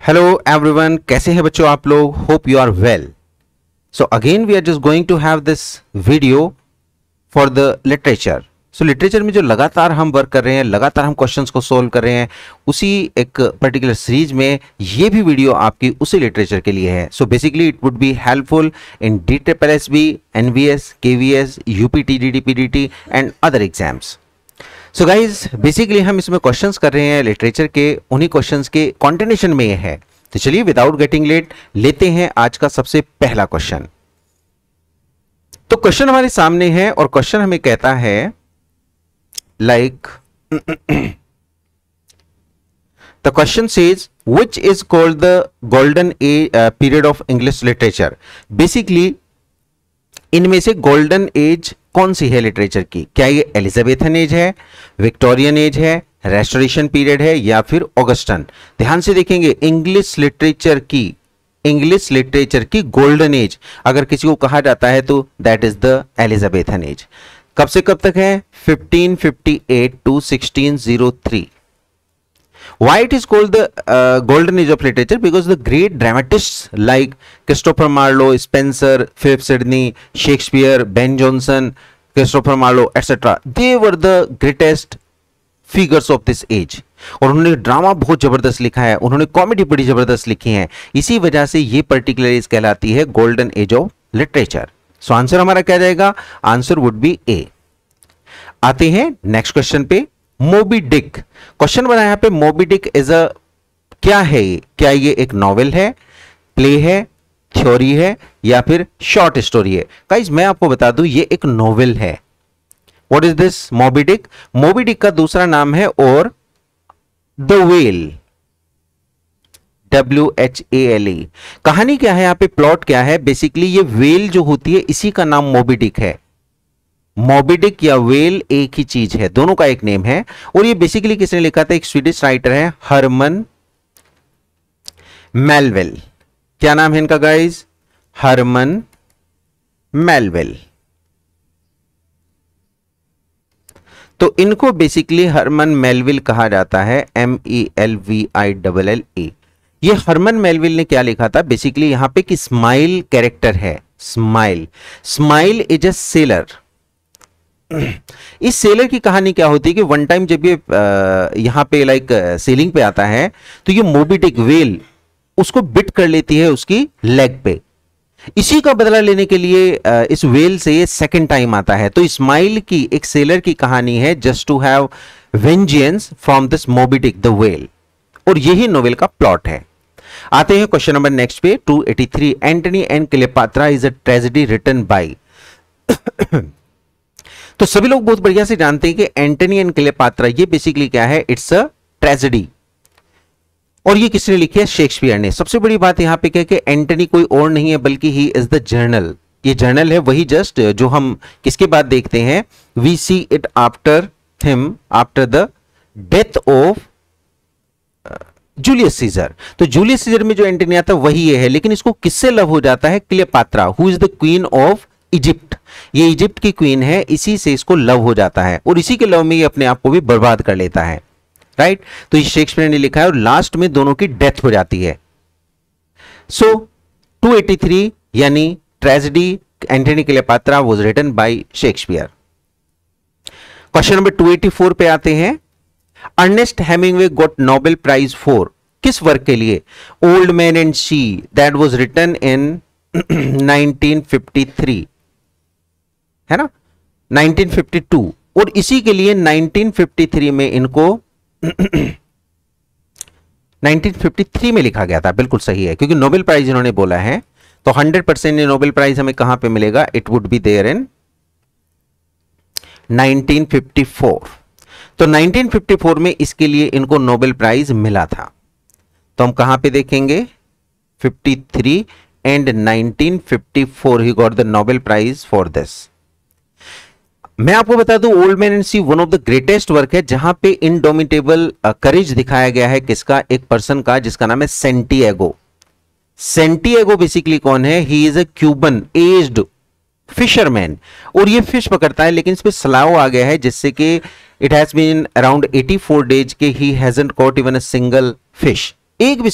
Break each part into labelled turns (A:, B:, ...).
A: Hello everyone, कैसे हैं बच्चों आप लोग? Hope you are well. So again we are just going to have this video for the literature. So literature में जो लगातार हम वर्क कर रहे हैं, लगातार हम क्वेश्चंस को सोल्व कर रहे हैं, उसी एक पर्टिकुलर सीरीज में ये भी वीडियो आपकी उसी लिटरेचर के लिए है. So basically it would be helpful in DSSB, NVS, KVS, UPT, PDT and other exams. So guys basically हम इसमें क्वेश्चंस कर रहे हैं लिटरेचर के, उन्हीं क्वेश्चंस के कॉन्टिन्यूशन में ये है. तो चलिए विदाउट गेटिंग लेट लेते हैं आज का सबसे पहला क्वेश्चन. तो क्वेश्चन हमारे सामने है और क्वेश्चन हमें कहता है like the question says which is called the golden period of English literature. Basically इनमें से गोल्डन एज कौन सी है लिटरेचर की? क्या ये एलिजाबेथन एज है, विक्टोरियन एज है, रेस्टोरेशन पीरियड है या फिर ऑगस्टन? ध्यान से देखेंगे, इंग्लिश लिटरेचर की गोल्डन एज अगर किसी को कहा जाता है तो that is the Elizabethan age. कब से कब तक है? 1558 to 1603. Why it is called the golden age of literature? Because the great dramatists like Christopher Marlowe, Spenser, Philip Sidney, Shakespeare, Ben Jonson, Christopher Marlowe, etc. They were the greatest figures of this age. और उन्होंने drama बहुत जबरदस्त लिखा है, उन्होंने comedy बड़ी जबरदस्त लिखी है. इसी वजह से ये पर्टिकुलर एज कहलाती है golden age of literature. So answer हमारा क्या जाएगा? आंसर वुड बी ए. आते हैं नेक्स्ट क्वेश्चन पे. मोबी डिक क्वेश्चन बना यहां पे. मोबी डिक इज अ क्या है ये? क्या ये एक नॉवेल है, प्ले है, थ्योरी है या फिर शॉर्ट स्टोरी है? गाइस मैं आपको बता दूं ये एक नॉवेल है. What is this Moby Dick? Moby Dick का दूसरा नाम है और द वेल, WHALE. कहानी क्या है यहां पे, प्लॉट क्या है? बेसिकली ये वेल जो होती है इसी का नाम मोबी डिक है. मोबी डिक या वेल एक ही चीज है, दोनों का एक नेम है. और ये बेसिकली किसने लिखा था? एक स्वीडिश राइटर है, हरमन मेलविल. क्या नाम है इनका गाइस? हरमन मेलविल. तो इनको बेसिकली हरमन मेलविल कहा जाता है, MELVILLE. ये हरमन मेलविल ने क्या लिखा था? बेसिकली यहां पे कि स्माइल कैरेक्टर है. Smile is a seller. इस सेलर की कहानी क्या होती है कि वन टाइम जब ये यहां पे लाइक सेलिंग पे आता है तो ये मोबी डिक वेल उसको बिट कर लेती है उसकी लेग पे. इसी का बदला लेने के लिए इस वेल से ये सेकंड टाइम आता है. तो इस्माइल की एक सेलर की कहानी है, just to have vengeance from this Moby Dick the whale. और यही नोवेल का प्लॉट है. आते हैं क्वेश्चन नंबर नेक्स्ट पे. 283 Antony and Cleopatra is a tragedy written by. तो सभी लोग बहुत बढ़िया से जानते हैं कि एंटनी एंड क्लेयोपात्रा ये बेसिकली क्या है? It's a tragedy. और ये किसने लिखी है? शेक्सपियर ने. सबसे बड़ी बात यहां पे क्या है कि एंटनी कोई और नहीं है बल्कि ही इज द जर्नल. ये जर्नल है वही जस्ट जो हम किसके बाद देखते हैं? We see it after him after the death of Julius Caesar. तो जूलियस सीजर में जो एंटनी आता है वही ये है. लेकिन इसको किससे लव हो जाता है? Cleopatra, who is the queen of Egypt. ये इजिप्ट की क्वीन है, इसी से इसको लव हो जाता है और इसी के लव में ये अपने आप को भी बर्बाद कर लेता है. राइट. तो ये शेक्सपियर ने लिखा है और लास्ट में दोनों की डेथ हो जाती है. सो 283 यानी tragedy Antony Cleopatra was written by Shakespeare. Question number 284 पे आते हैं. Ernest Hemingway got Nobel prize for. किस वर्क के लिए? Old man and sea, that was written in 1953 है ना, 1952. और इसी के लिए 1953 में इनको 1953 में लिखा गया था. बिल्कुल सही है क्योंकि नोबेल प्राइज इन्होंने बोला है. तो 100% नोबेल प्राइज हमें कहां पे मिलेगा? It would be there in 1954. तो 1954 में इसके लिए इनको नोबेल प्राइज मिला था. तो हम कहां पे देखेंगे? 53 and 1954 he got the Nobel prize for this. मैं आपको बता दूं old man and sea one of the greatest work है जहां पे इनडोमिटेबल करेज दिखाया गया है. किसका? एक पर्सन का जिसका नाम है सेंटियागो. सेंटियागो बेसिकली कौन है? He is a Cuban aged fisherman. और ये फिश पकड़ता है लेकिन इस पे स्लाव आ गया है जिससे कि it has been around 84 days के ही hasn't caught even a single fish. एक भी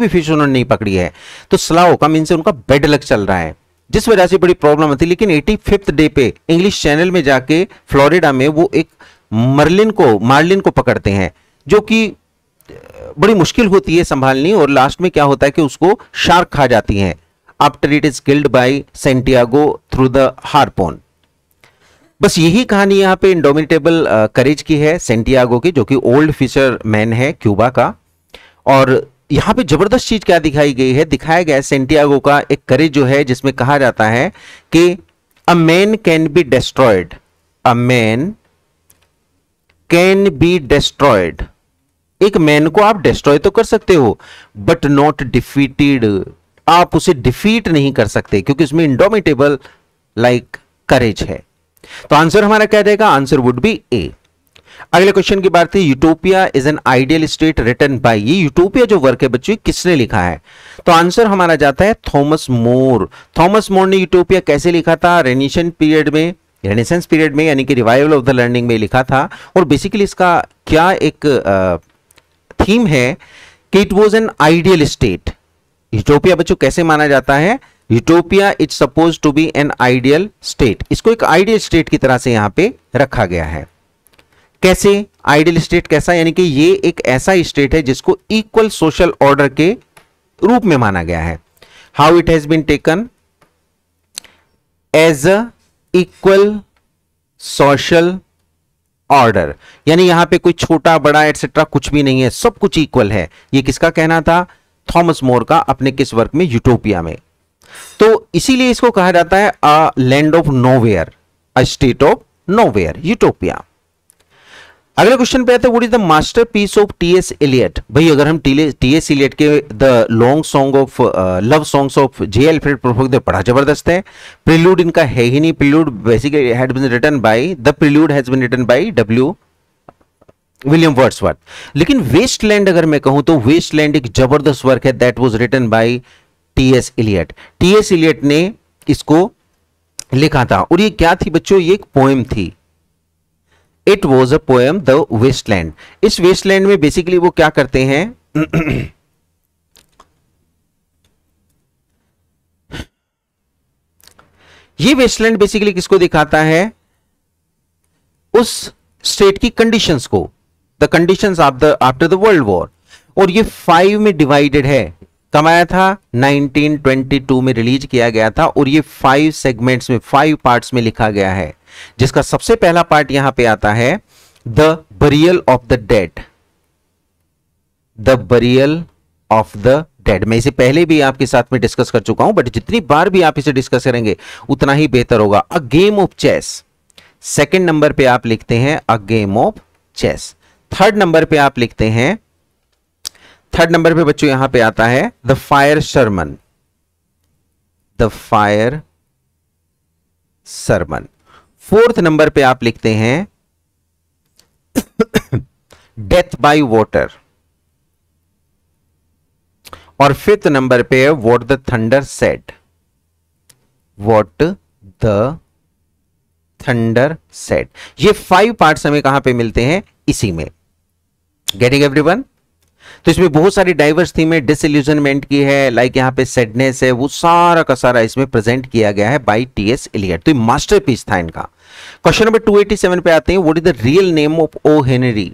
A: फिश उन्होंने नहीं पकड़ी है। तो स्लाव का मीन से उनका बेड लक चल रहा है, जिस वजह से बड़ी प्रॉब्लम होती है। लेकिन 85th डे पे इंग्लिश चैनल में जाके फ्लोरिडा में वो एक मार्लिन को पकड़ते हैं, जो कि बड़ी मुश्किल होती है संभालनी, और लास्ट में क्या होता है कि उसको शार्क खा जाती है after it is killed by Santiago through the harpoon. बस यही कहानी यहाँ पे इंडोमिटेबल करेज की है, सेंटियागो की, जो कि ओल्ड फिशर मैन है क्यूबा का। और यहाँ पे जबरदस्त चीज क्या दिखाई गई है, दिखाया गया है सेंटियागो का एक करेज जो है, जिसमें कहा जाता है कि a man can be destroyed, a man can be destroyed, एक मैन को आप डिस्ट्रॉय तो कर सकते हो बट नॉट डिफीटेड, आप उसे डिफीट नहीं कर सकते, क्योंकि उसमें इंडोमिटेबल लाइक करेज है। तो आंसर हमारा क्या जाएगा, आंसर वुड बी ए। अगले क्वेश्चन की बात है, Utopia is an ideal state written by, ये यूटोपिया जो वर्क है बच्चों किसने लिखा है, तो आंसर हमारा जाता है थॉमस मोर। थॉमस मोर ने यूटोपिया कैसे लिखा था, रेनेसेंस पीरियड में यानी कि रिवाइवल ऑफ द लर्निंग में लिखा था। और बेसिकली इसका क्या एक थीम है कि it was an ideal state. Utopia बच्चों कैसे माना जाता है, Utopia it's suppose to be an ideal state, इसको एक आइडियल स्टेट की तरह से यहां पे रखा गया है। कैसे आइडियल स्टेट कैसा, यानी कि ये एक ऐसा स्टेट है जिसको इक्वल सोशल ऑर्डर के रूप में माना गया है। How it has been taken as a equal social order, यानी यहां पे कोई छोटा बड़ा एटसेट्रा कुछ भी नहीं है, सब कुछ इक्वल है। ये किसका कहना था, थॉमस मोर का, अपने किस वर्क में, यूटोपिया में। तो इसीलिए इसको कहा जाता है a land of nowhere, a state of nowhere, utopia. अगले क्वेश्चन पे आते हैं, what is the masterpiece of T S. Eliot. भाई अगर हम टी.एस. एलियट के the long song of love songs of J. Alfred professor बड़ा जबरदस्त है। प्रिल्यूड इनका है ही नहीं, prelude basically had been written by, the prelude has been written by W William Wordsworth. लेकिन वेस्टलैंड अगर मैं कहूं तो वेस्टलैंड एक जबरदस्त वर्क है, that was written by T S. Eliot. T S. Eliot ने इसको लिखा था, और ये क्या थी बच्चों, ये एक पोएम थी। It was a poem the wasteland. इस वेस्टलैंड में बेसिकली वो क्या करते हैं ये वेस्टलैंड बेसिकली किसको दिखाता है, उस स्टेट की कंडीशंस को, the conditions after the world war. और ये 5 में डिवाइडेड है, कमाया था 1922 में रिलीज किया गया था, और ये 5 सेगमेंट्स में 5 पार्ट्स में लिखा गया है, जिसका सबसे पहला पार्ट यहां पे आता है the burial of the dead, the burial of the dead. मैं इसे पहले भी आपके साथ में डिस्कस कर चुका हूं, बट जितनी बार भी आप इसे डिस्कस करेंगे उतना ही बेहतर होगा। A game of chess, second number पे आप लिखते हैं a game of chess. Third number पे आप लिखते हैं, थर्ड नंबर पे बच्चों यहां पे आता है the fire sermon, the fire sermon. Fourth number पे आप लिखते हैं डेथ बाय वाटर, और फिफ्थ नंबर पे है what the thunder said, what the thunder said. ये 5 पार्ट्स हमें कहां पे मिलते हैं, इसी में। Getting everyone? तो इसमें बहुत सारी डाइवर्स थीम है, डिसइल्यूजनमेंट की है, लाइक यहां पे सैडनेस है, वो सारा का सारा इसमें प्रेजेंट किया गया है बाय टी.एस. एलियट। तो ये मास्टरपीस था इनका। क्वेश्चन नंबर 287 पे आते हैं, what is the real name of O Henry.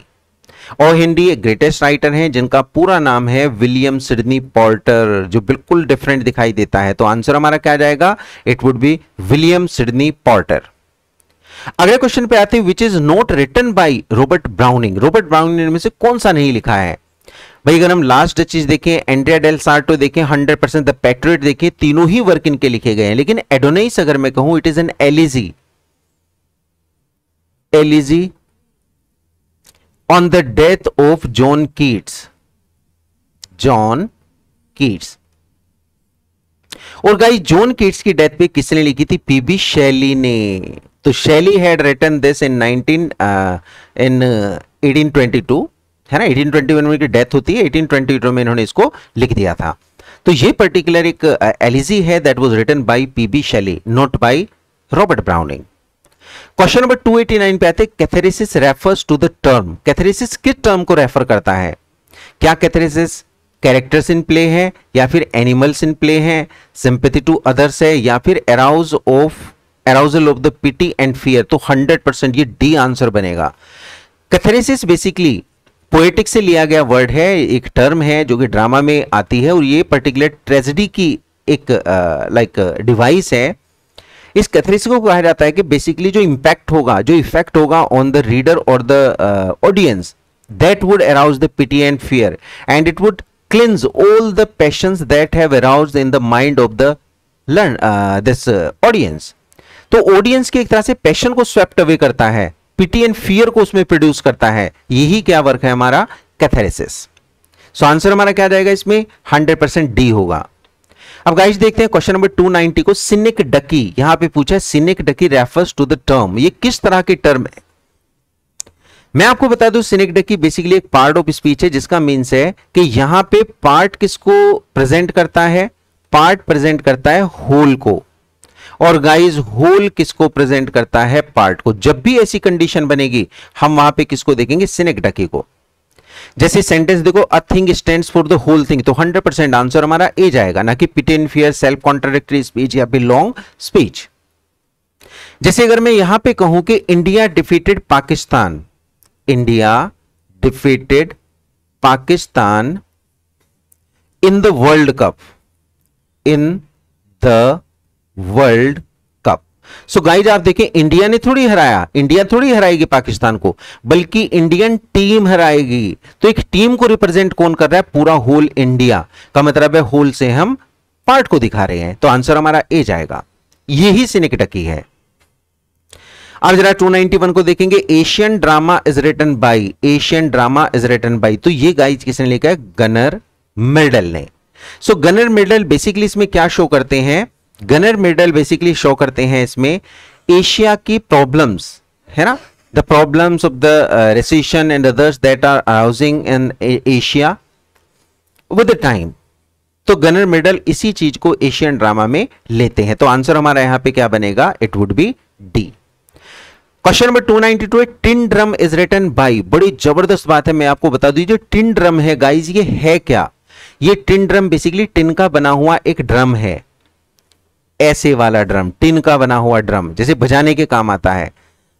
A: O Henry एक ग्रेटेस्ट राइटर हैं जिनका पूरा नाम है विलियम सिडनी पोर्टर, जो बिल्कुल डिफरेंट दिखाई देता है। तो आंसर हमारा क्या जाएगा, it would be William Sydney Porter. अगले क्वेश्चन पे आते हैं, which is not written by Robert Browning. Robert Browning में से कौन सा नहीं लिखा है। भाई अगर हम लास्ट चीज देखें, एंड्रिया डेल सार्टो देखें, 100% द पैट्रियट देखें, तीनों ही वर्क इनके लिखे गए हैं। लेकिन एडोनाइस अगर मैं कहूं, it is an elegy, elegy on the death of John Keats, John Keats. और गाइस जॉन कीट्स की डेथ पे किसने लिखी थी, पीबी शेली ने। तो शेली हैड रिटन दिस इन 1822, है ना। 1821 में इनकी डेथ होती है, 1822 में इन्होंने इसको लिख दिया था। तो ये पर्टिकुलर एक एलिजी है that was written by P B Shelley, not by Robert Browning. Question number 289 पे आते हैं, catharsis refers to the term. Catharsis किस टर्म को रेफर करता है, क्या कैथेरेसिस कैरेक्टर्स इन प्ले है, या फिर एनिमल्स इन प्ले है, सिंपैथी टू अदर्स है, या फिर arousal of the pity and fear. तो 100% ये डी आंसर बनेगा। कैथारेसिस बेसिकली पोएटिक से लिया गया वर्ड है, एक टर्म है जो कि ड्रामा में आती है, और ये पर्टिकुलर ट्रेजेडी की एक डिवाइस है। इस कैथारेसिस को कहा जाता है कि बेसिकली जो इंपैक्ट होगा, जो इफेक्ट होगा ऑन द रीडर और the audience, that would arouse the pity and fear and it would cleanse all the passions that have aroused in the mind of the this audience. तो audience के एक तरह से passion को swept away करता है, पिटी and fear को उसमें प्रोड्यूस करता है। यही क्या वर्क है हमारा, कैथारेसिस। सो आंसर हमारा क्या जाएगा इसमें, 100% डी होगा। अब गाइस देखते हैं क्वेश्चन नंबर 290 को। सिनिक डकी यहां पे पूछा है, cynic ducky refers to the term, ये किस तरह की टर्म है। मैं आपको बता दूं सिनिक डकी बेसिकली एक पार्ट ऑफ स्पीच है जिसका मीन्स है कि यहां पे पार्ट किसको प्रेजेंट करता है, पार्ट प्रेजेंट करता है होल को, और गाइस होल किसको प्रेजेंट करता है, पार्ट को। जब भी ऐसी कंडीशन बनेगी हम वहां पे किसको देखेंगे, सिनिक डकी को। जैसे सेंटेंस देखो, a thing stands for the whole thing, तो 100% आंसर हमारा ए जाएगा, ना कि pity and fear, self contradictory speech या फिर लॉन्ग स्पीच। जैसे अगर मैं यहां पे कहूं कि India defeated Pakistan, India defeated Pakistan in the world cup, in the world cup. So guys आप देखें, इंडिया ने थोड़ी हराया, इंडिया थोड़ी हराएगी पाकिस्तान को, बल्कि इंडियन टीम हराएगी। तो एक टीम को रिप्रेजेंट कौन कर रहा है, पूरा होल इंडिया का मतलब है होल से हम पार्ट को दिखा रहे हैं। तो आंसर हमारा ए जाएगा, यही सिनिक डकी है। अब जरा 291 को देखेंगे। Asian drama is written by, Asian drama is written by, तो ये गाइज किसने लिखा है, गनर मिर्डल ने। सो गनर मिर्डल बेसिकली इसमें क्या शो करते हैं, गनर मिर्डल बेसिकली शो करते हैं इसमें एशिया की प्रॉब्लम्स, है ना, the problems of the recession and others that are arousing in Asia with the time. तो गनर मिर्डल इसी चीज को एशियन ड्रामा में लेते हैं। तो आंसर हमारा यहां पे क्या बनेगा, it would be D. Question number 292 है, tin drum is written by, बड़ी जबरदस्त बात है, मैं आपको बता दूं जो टिन ड्रम है गाइज ये है क्या। ये टिन ड्रम बेसिकली टिन का बना हुआ एक ड्रम है, ऐसे वाला ड्रम, टिन का बना हुआ ड्रम, जैसे बजाने के काम आता है।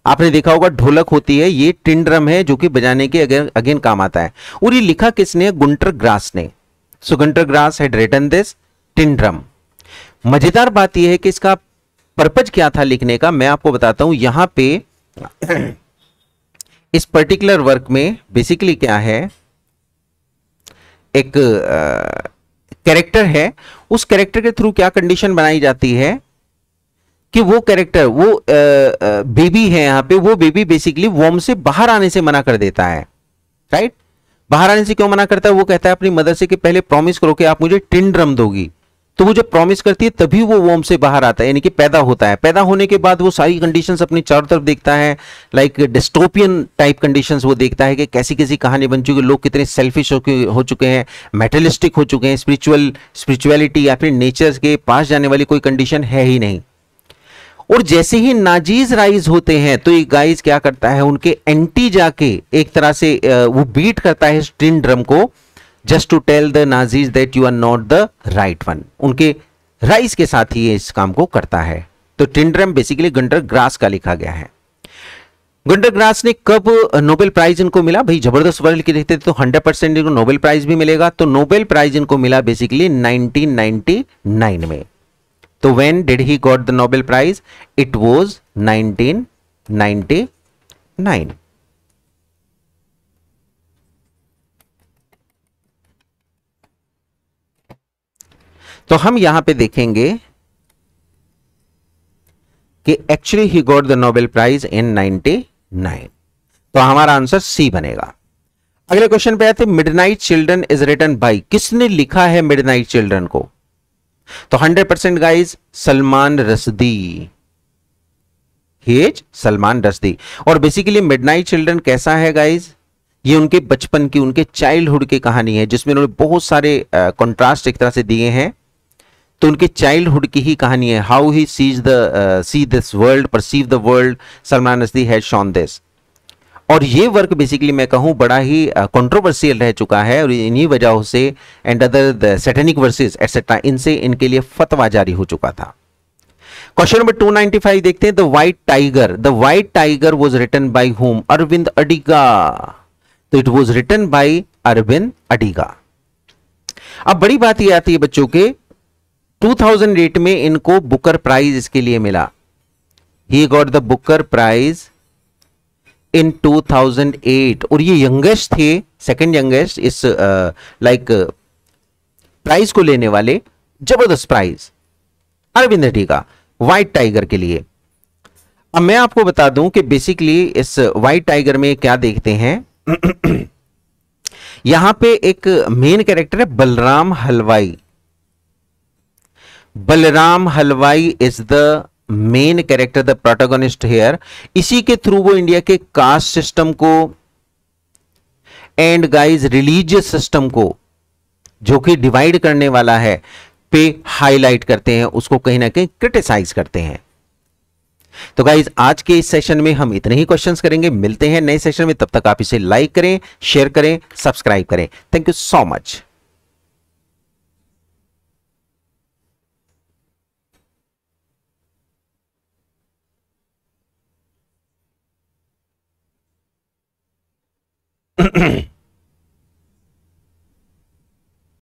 A: आपने देखा होगा ढोलक होती है, ये टिन ड्रम है जो कि बजाने के अगेन काम आता है। और ये लिखा किसने, गुंटर ग्रास ने। सो Gunter Grass had written this tin drum. मजेदार बात यह है कि इसका पर्पज क्या था लिखने का, मैं आपको बताता हूं। यहां पे इस पर्टिकुलर वर्क में बेसिकली क्या है, एक कैरेक्टर है, उस कैरेक्टर के थ्रू क्या कंडीशन बनाई जाती है कि वो कैरेक्टर, वो बेबी है यहां पे, वो बेबी बेसिकली वॉर्म से बाहर आने से मना कर देता है, राइट। बाहर आने से क्यों मना करता है, वो कहता है अपनी मदर से कि पहले प्रॉमिस करो कि आप मुझे टिन ड्रम दोगी। तो वो जब प्रॉमिस करती है तभी वो वॉर्म से बाहर आता है, यानी कि पैदा होता है। पैदा होने के बाद वो सारी कंडीशंस अपनी चारों तरफ देखता है, लाइक डिस्टोपियन टाइप कंडीशंस वो देखता है कि कैसी कैसी कहानी बन चुकी है, लोग कितने सेल्फिश हो चुके हैं, मेटलिस्टिक हो चुके हैं, स्पिरिचुअलिटी या फिर नेचर के पास जाने वाली कोई कंडीशन है ही नहीं। और जैसे ही नाजीज राइज होते हैं तो ये गाइज क्या करता है, उनके एंटी जाके एक तरह से वो बीट करता है इस टिन ड्रम को, just to tell the Nazis that you are not the right one. उनके राइज के साथ ही ये इस काम को करता है। तो tin drum basically Gunter grass का लिखा गया है। गुंटर ग्रास ने कब नोबेल प्राइज इनको मिला, भाई जबरदस्त वर्ल्ड के रहते तो 100% इनको नोबेल प्राइज भी मिलेगा। तो नोबेल प्राइज इनको मिला बेसिकली 1999 में। तो when did he got the Nobel prize, it was 1999। तो हम यहां पे देखेंगे कि actually he got the Nobel prize in 99। तो हमारा आंसर सी बनेगा। अगले क्वेश्चन पे आते, midnight children is written by, किसने लिखा है मिडनाइट चिल्ड्रन को। तो 100% गाइज सलमान रश्दी, सलमान रश्दी। और बेसिकली मिडनाइट चिल्ड्रन कैसा है गाइज, ये उनके बचपन की, उनके चाइल्डहुड की कहानी है जिसमें उन्होंने बहुत सारे कॉन्ट्रास्ट एक तरह से दिए हैं। तो उनके चाइल्डहुड की ही कहानी है, how he see this world, perceive the world, Salman Rushdie has shown this. और ये वर्क बेसिकली मैं कहूं बड़ा ही कंट्रोवर्शियल रह चुका है, और इन्हीं वजहों से and other satanic versus etcetera इनसे इनके लिए फतवा जारी हो चुका था। क्वेश्चन नंबर 295 देखते हैं। The white tiger was written by whom? Aravind Adiga. तो it was written by Aravind Adiga. अब बड़ी बात यह आती है बच्चों के 2008 में इनको बुकर प्राइज इसके लिए मिला। He got the Booker prize in 2008, और ये यंगेस्ट थे, सेकंड यंगेस्ट इस लाइक प्राइज को लेने वाले। जबरदस्त prize Aravind Adiga White Tiger के लिए। अब मैं आपको बता दूं कि बेसिकली इस व्हाइट टाइगर में क्या देखते हैं। यहां पे एक मेन कैरेक्टर है Balram Halwai. Balram Halwai is the main character, the protagonist here. इसी के थ्रू वो इंडिया के कास्ट सिस्टम को एंड गाइज रिलीजियस सिस्टम को, जो कि डिवाइड करने वाला है, पे हाईलाइट करते हैं, उसको कहीं ना कहीं क्रिटिसाइज करते हैं। तो गाइज आज के इस सेशन में हम इतने ही क्वेश्चंस करेंगे। मिलते हैं नए सेशन में, तब तक आप इसे लाइक करें, शेयर करें, सब्सक्राइब करें। Thank you so much.